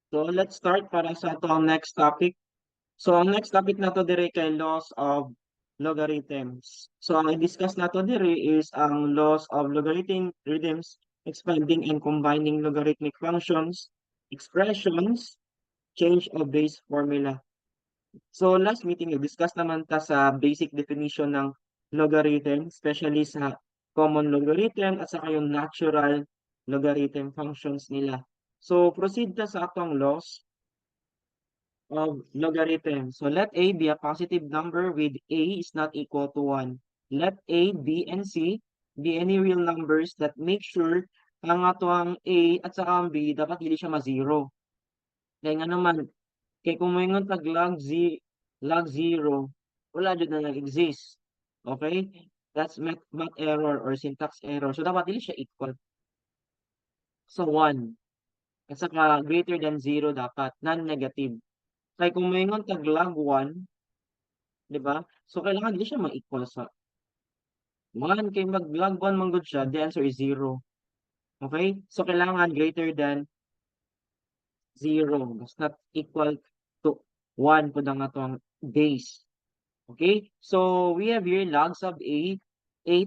So let's start para sa atong next topic. So ang next topic nato dire kay laws of logarithms. So ang i-discuss nato dire is ang laws of logarithms, expanding and combining logarithmic functions, expressions, change of base formula. So last meeting i-discuss naman ta sa basic definition ng logarithm, especially sa common logarithm at saka yung natural logarithm functions nila. So proceed ta sa atong laws of logarithm. So let a be a positive number with a is not equal to 1. Let a, b, and c be any real numbers that make sure ang ato ang a at saka ang b dapat dili siya ma-zero. Kaya nga naman, kay kung moingon tag log 0, wala jud na nag-exist. Okay? That's math error or syntax error. So dapat dili siya equal. So 1. At saka greater than 0 dapat, non-negative. Kaya kung moingon tag log 1, 'di ba? So kailangan di siya ma-equal sa 1 kay mag-log 1 man gud siya, the answer is 0. Okay? So kailangan greater than 0. That's not equal to 1 pud ang atong base. Okay? So we have here log sub a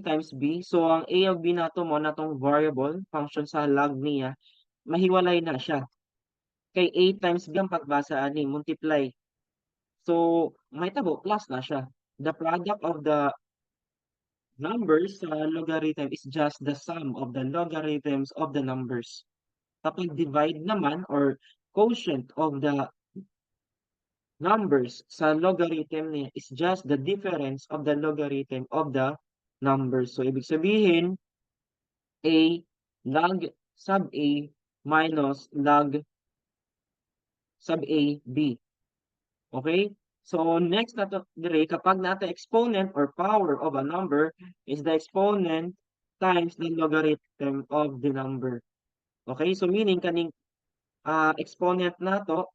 times b. So ang a of b nato mo natong variable function sa log niya, mahiwalay na siya. Kay a times b ang pagbasa ani multiply. So mahitabo plus na siya. The product of the numbers sa logarithm is just the sum of the logarithms of the numbers. Kapag divide naman or quotient of the numbers sa logarithm niya is just the difference of the logarithm of the numbers. So, ibig sabihin, a log sub a minus log sub a b. Okay? So, next nato dire kapag nato exponent or power of a number is the exponent times the logarithm of the number. Okay? So, meaning kaning exponent nato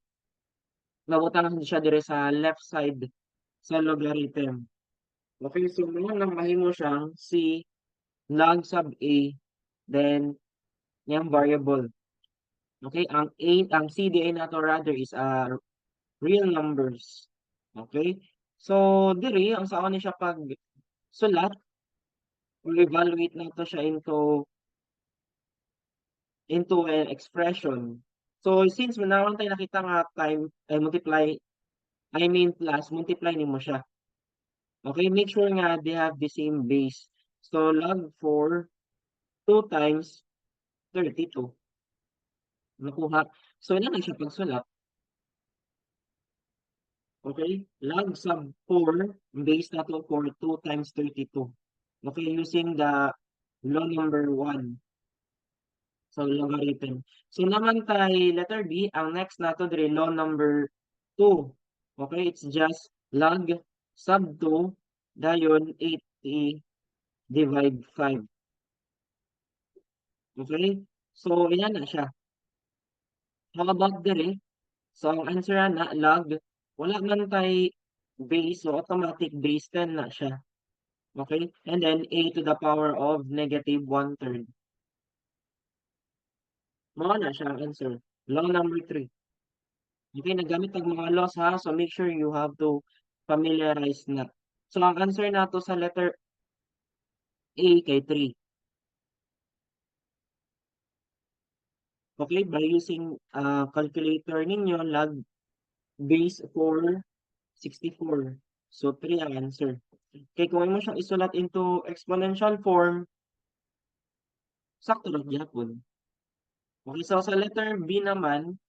mabutang siya dire sa left side sa logarithm. Okay? So, mo nang mahimo siyang c log sub a then yang variable. Okay? Ang CDA nato rather is real numbers. Okay? So, diri ang saan ni siya pag sulat or evaluate nato siya into an expression. So, since naman tayo nakita nga time multiply, I mean plus, multiply nimo siya. Okay, make sure nga they have the same base. So, log 4, 2 times 32. Nakuha. So, ilan na siya pagsulat? Okay, log sub 4, base na to for 2 times 32. Okay, using the law number 1. So, logarithm. So, naman tay letter B, ang next nato dire law number 2. Okay, it's just log sub 2, dayon 80 divide 5. Okay? So, ayan na siya. How about dire? So, ang answer na log, wala man tay base, so automatic base 10 na siya. Okay? And then, a to the power of negative 1/3. Mao na siya ang answer. Law number 3. Okay, nagamit ang mga laws ha. So, make sure you have to familiarize na. So, ang answer nato sa letter A kay 3. Okay, by using calculator ninyo, log base 4, 64. So, 3 ang answer. Okay, kung mo siyang isulat into exponential form, sakto lang gyapon. Okay, so sa letter B naman,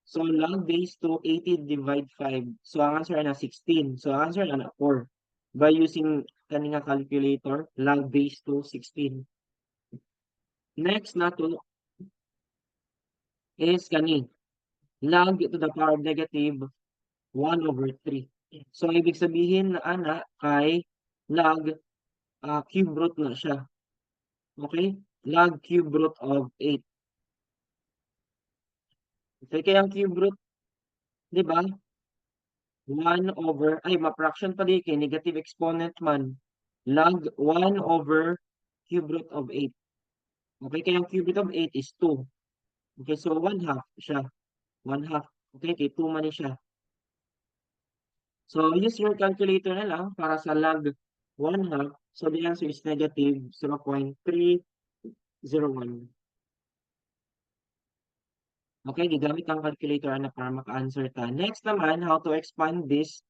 so log base to 80 divide 5. So, ang answer na 16. So, ang answer na 4. By using kaninga calculator, log base to 16. Next na to is kani, log to the power of negative 1/3. So, ibig sabihin na ana kay log cube root na siya. Okay? Log cube root of 8. Okay, kaya ang cube root, di ba? 1 over, ay, ma-fraction pa di kay negative exponent man. Log 1 over cube root of 8. Okay, kaya ang cube root of 8 is 2. Okay, so 1/2 siya. 1/2. Okay, kay 2 man ni siya. So, use your calculator na lang para sa log 1/2. So, the answer is negative 0.301. Okay, gigamit ang calculator na para maka-answer ta. Next naman, how to expand this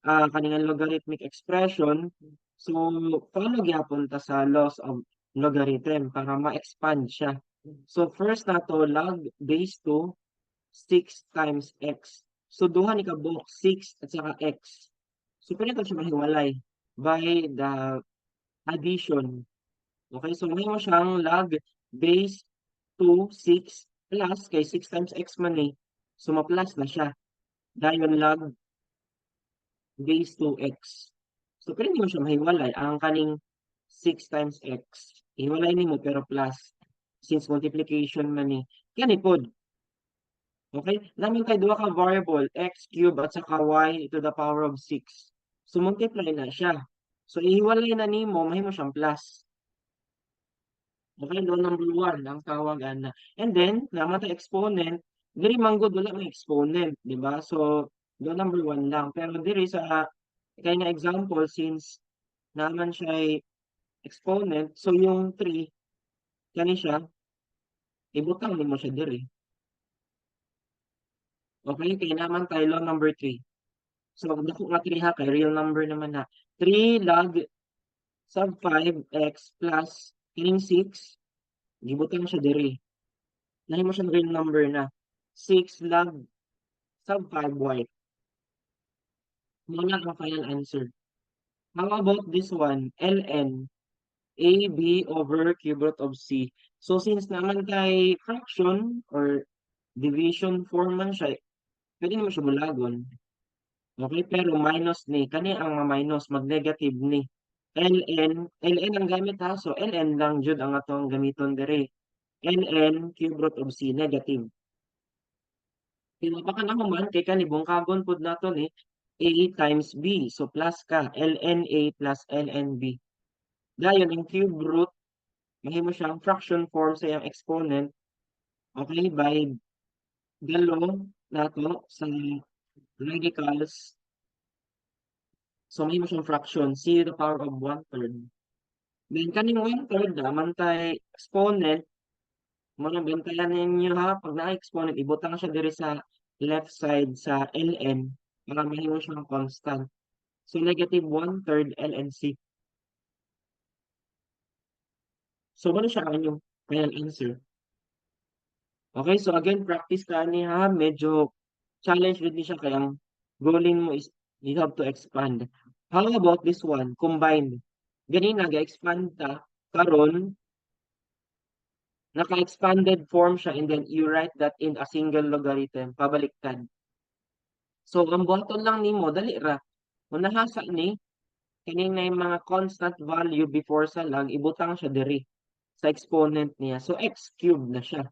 kaningang logarithmic expression. So, paano gyapon ta sa laws of logarithm para ma-expand siya? So, first na to, log base 2, 6 times x. So, duha ni kabuok, 6 at saka x. So, pwede ito siya mahiwalay by the addition. Okay, so may mo siyang log base 2, 6 plus kay 6 times x man eh. So, ma-plus na siya. Dayon log base 2x. So, pwede mo siya mahiwalay. Ang kaning 6 times x. Hiwalay nimo pero plus. Since multiplication man ni. Yan ipod. Okay? Namin kay duha ka variable, x cube at saka y to the power of 6. So, multiply na siya. So, ihiwalay na nimo, mahimo siyang plus. Okay, law number 1 ang tawag ana. And then, naman ta exponent, diri manggod wala may exponent, di ba? So, law number 1 lang. Pero diri sa kaya nga example, since naman siya ay exponent, so yung 3, kani siya, ibutang mo siya diri. Okay, kaya naman tayo law number 3. So, dako nga 3 ha, kay real number naman ha. 3 log sub 5x plus kining 6, gibutang siya diri. Nahimo siyang real number na. 6 log sub 5y. Muna ang final answer. How about this one? ln AB over cube root of C. So, since naman kay fraction or division form man siya, pwede naman siya bulagon. Okay, pero minus ni. Kani ang ma-minus, mag-negative ni. ln ang gamit ha. So, ln lang jud ang atong gamiton dire. ln cube root of C, negative. Pinapaka na man, kay kanibong kagon pod nato ni A times B. So, plus ka. ln A plus ln B. Dayon, ang cube root, mahimo siyang fraction form sa iyang exponent. Okay, by dalo nato sa radicals. So, mahimo siyang fraction. C to the power of 1/3. Then, kaning 1/3 naman tay exponent, mga bantayan ninyo ha, pag na-exponent, ibutang siya diri sa left side sa ln para mahimo siyang constant. So, negative 1/3 ln C. So, ano siya ang inyong final answer? Okay, so again, practice ka ni ha. Medyo challenge din siya kaya ang goalin mo is you have to expand. How about this one? Combined. Ganina, ga-expand ta. Karon, naka-expanded form siya and then you write that in a single logarithm. Pabaliktad. So, ang button lang nimo dali ra. Unahasa ni, kaning na yung mga constant value before sa log, ibutang siya diri sa exponent niya. So, x cubed na siya.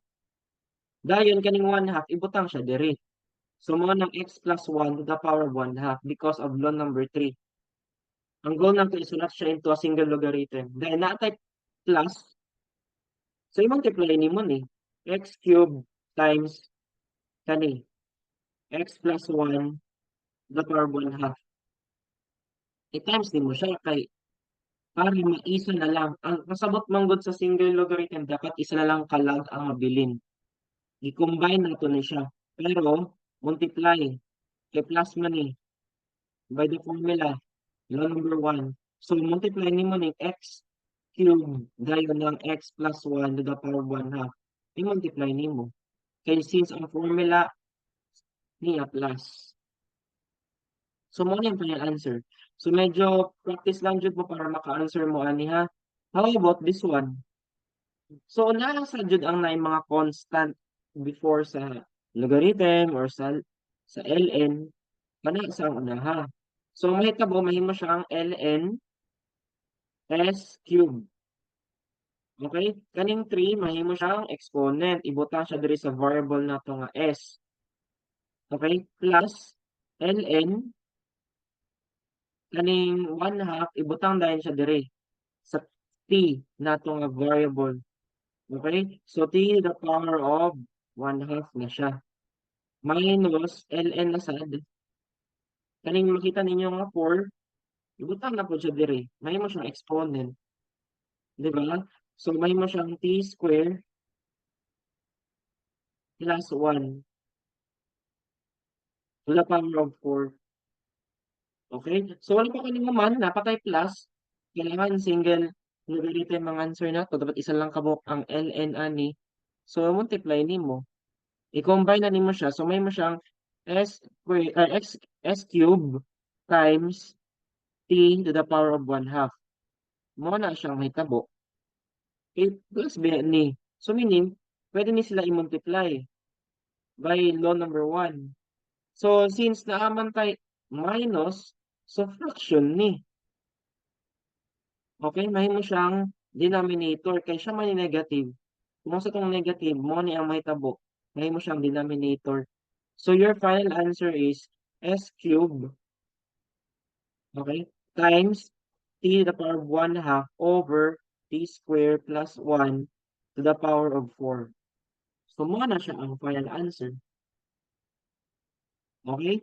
Dayon kaning 1/2, ibutang siya diri. So, mga ng x plus 1 to the power of 1/2 because of law number 3. Ang goal nato isulat siya into a single logarithm. Dahil na-type plus, so i-multiply ni mo ni x cubed times kani x plus 1 to the power of 1/2. I-times ni mo siya kay para maisa na lang. Ang kasabot manggod sa single logarithm, dapat isa na lang kalag ang mabilin. I-combine nato ni siya. Pero, multiply. Kay plus man ni. By the formula, law number 1. So, multiply ni mo ni x cube dayon ng x plus 1 to the power of 1/2. I-multiply ni mo. Kaya since ang formula niya plus. So, mo yung final answer. So, medyo practice lang jud mo para maka-answer mo ani ha. How about this one? So, nasa jud ang na mga constant before sa logarithm or sa ln, kana sa unaha. So, mahitabo mahimo siyang ln s cube. Okay? Kaning 3, mahimo siyang exponent. Ibutang siya diri sa variable na to nga s. Okay? Plus ln kaning 1/2, ibutang dahil siya diri sa t na to nga variable. Okay? So, t to the power of 1/2 na siya. minus ln na sad. Kaning makita ninyo nga 4, ibutang na po siya dire. Mahimo siyang exponent, di ba? So mahimo siyang t square plus 1 to the power of 4. Okay? So wala pa kaning man, napatay plus. Kailangan single logarithm ang answer na to. Dapat isa lang kabuk ang ln ani. So multiply nimo. I-combine na nimo siya. So may mo siyang s square, s cube times t to the power of 1 half. Mo na siyang mahitabo. 8 plus b ni. So meaning, pwede ni sila i-multiply by law number 1. So since naaman kay minus, so fraction ni. Okay, mahimo siyang denominator kay siya man ni negative. Kung sa tong negative, mo ni ang mahitabo. Mahimo siyang denominator. So your final answer is s cube, okay, times t to the power of 1 half over t square plus 1 to the power of 4. So mo na siya ang final answer. Okay?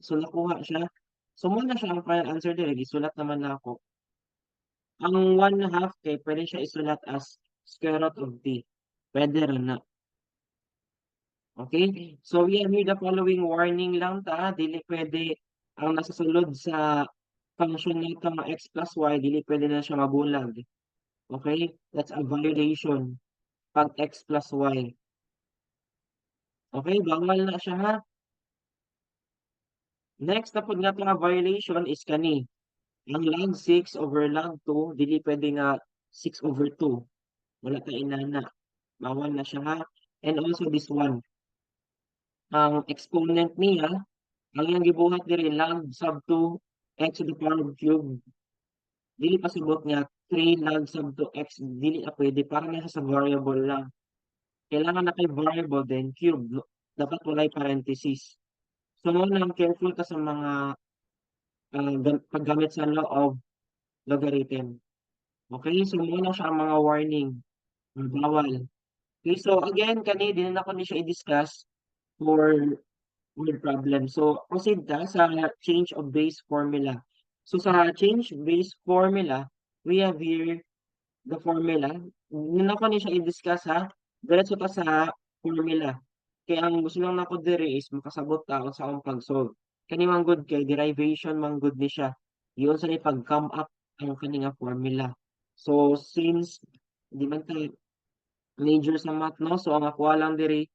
So nakuha siya. So mo na siya ang final answer dire. Isulat naman na ako. Ang 1 half kay pwede siya isulat as square root of t. Pwede rin na. Okay? So we have here the following warning lang ta. Dili pwede ang nasusunod sa function nito nga x plus y, dili pwede na siya mabulag. Okay? That's a violation pag x plus y. Okay? Bawal na siya ha. Next na po nga nga violation is kani. Ang log 6 over log 2, dili pwede nga 6 over 2. Wala ka inana. Bawal na siya ha. And also this one. Ang exponent niya, ang iyang gibuhat diri log sub 2 x to the power of cube. Dili pasabot niya 3 log sub 2 x. Dili na pwede. Para na siya sa variable lang. Kailangan na kay variable then cube. Dapat walay parenthesis. So, mo lang careful ka sa mga paggamit sa law of logarithm. Okay? So, muna siya ang mga warning. Bawal. Okay, so again, kani din ako ni siya i-discuss for word problem. So, proceed ka sa change of base formula. So, sa change base formula, we have here the formula. Hindi ako ni siya i-discuss ha. Diretso ka sa formula. Kaya ang gusto lang nako dire is makasabot ta kung sa akong pag-solve. Kani man good kay derivation man good ni siya. Yun sa ni pag-come up ang kani nga formula. So, since di man ta major sa math no, so ang ako lang diri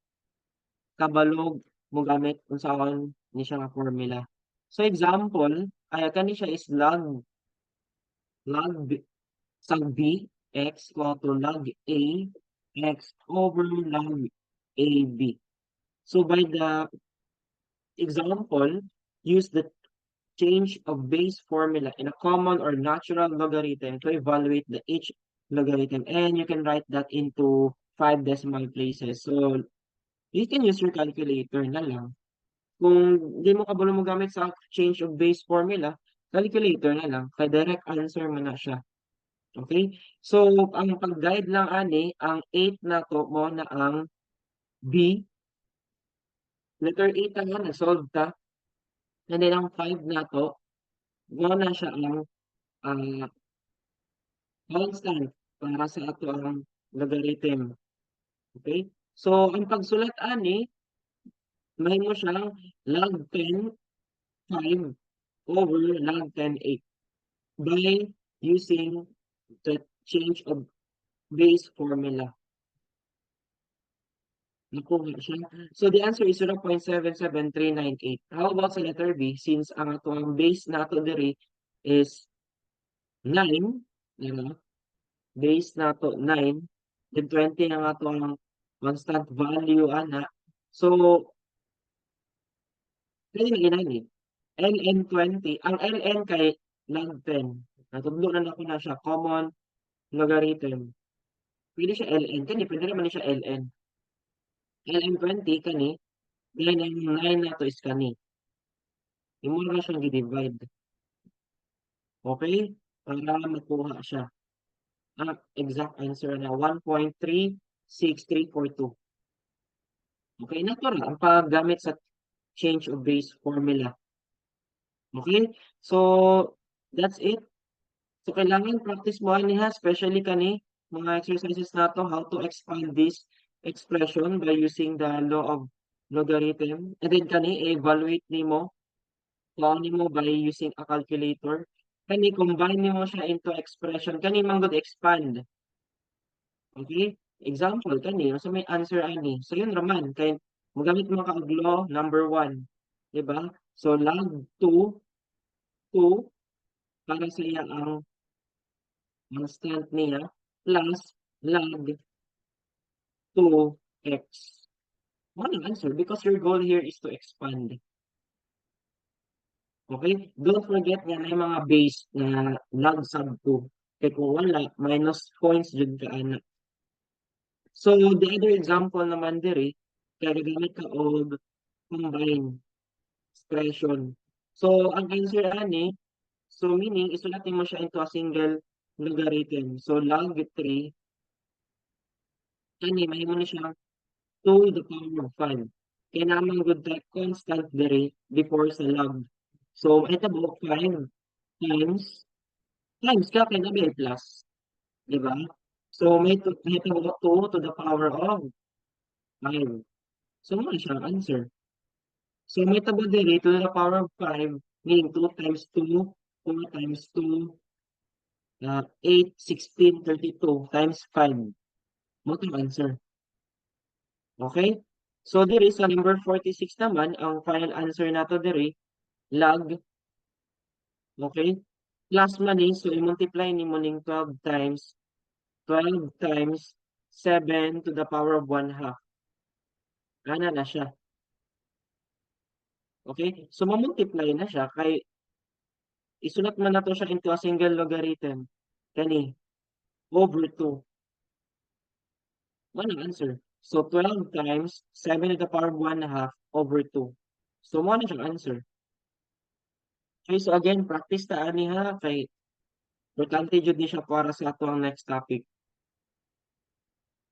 kabalog mo gamit kung saan ni siya nga formula. So example, ay kani siya is log sub b x equal to log a x over log ab. So by the example, use the change of base formula in a common or natural logarithm to evaluate the each logarithm, and you can write that into 5 decimal places. So you can use your calculator na lang. Kung di mo kabalo mo gamit sa change of base formula, calculator na lang. Kaya direct answer mo na siya. Okay? So, ang pag-guide lang ani, ang 8 na to mo na ang B. Letter 8 na nga, na-solve ta. And then ang 5 na to, mo na siya ang ah, constant para sa ato ang logarithm. Okay? So, ang pagsulat ani, mahimo siyang log 10 5 over log 10 8 by using the change of base formula. Nakuha siya. So the answer is 0.77398. How about sa letter B? Since ang atong base nato diri is 9, diba? Base nato 9, then 20 ang atong constant value ana. So, pwede na ginani. ln20, ang ln kay log 10. Natudlo na ako na siya, common logarithm. Pwede siya ln, kani pwede naman ni siya ln. ln20 kani, then ang 9 na to is kani. Imo na siyang gi-divide. Okay? Para makuha siya. Ang exact answer na 1.36342. Okay, natural ang paggamit sa change of base formula. Okay? So, that's it. So, kailangan practice mo ani ha, especially kani mga exercises nato how to expand this expression by using the law of logarithm. And then kani evaluate nimo, kuha nimo by using a calculator. Kani combine nimo siya into expression. Kani man gud expand. Okay? Example kani so may answer ani. So yun raman kay magamit mo ka og law number 1, di ba? So log 2 para sa iya ang constant niya plus log 2x. Ano ang answer? Because your goal here is to expand. Okay? Don't forget nga may mga base na log sub 2. Kaya kung wala, minus points dyan ka ana. So, the other example naman diri, kaya gagamit ka og combine expression. So, ang answer ani, so meaning, isulatin mo siya into a single logarithm. So, log 3, kani, mahimo na siya 2 to the power of 5. Kaya naman good type constant diri before sa log. So, ito mo 5 times ka kay nabi plus, di ba? So, may ito mo 2 to the power of 5. So, mo na siya ang answer. So, may tabo diri to the power of 5, meaning 2 times 2, 4 times 2, 8, 16, 32 times 5. Mo to answer. Okay? So, diri sa number 46 naman, ang final answer nato diri, log, okay? Plus man ni, so i-multiply ni mo ning 12 times 7 to the power of 1 half. Ana na siya. Okay? So, mamultiply na siya kay isulat man nato siya into a single logarithm. Kani, over 2. Ano ang answer? So, 12 times 7 to the power of 1 half over 2. So, mo na siyang answer. Okay, so again, practice ta ani ha kay importante jud ni siya para sa ato ang next topic.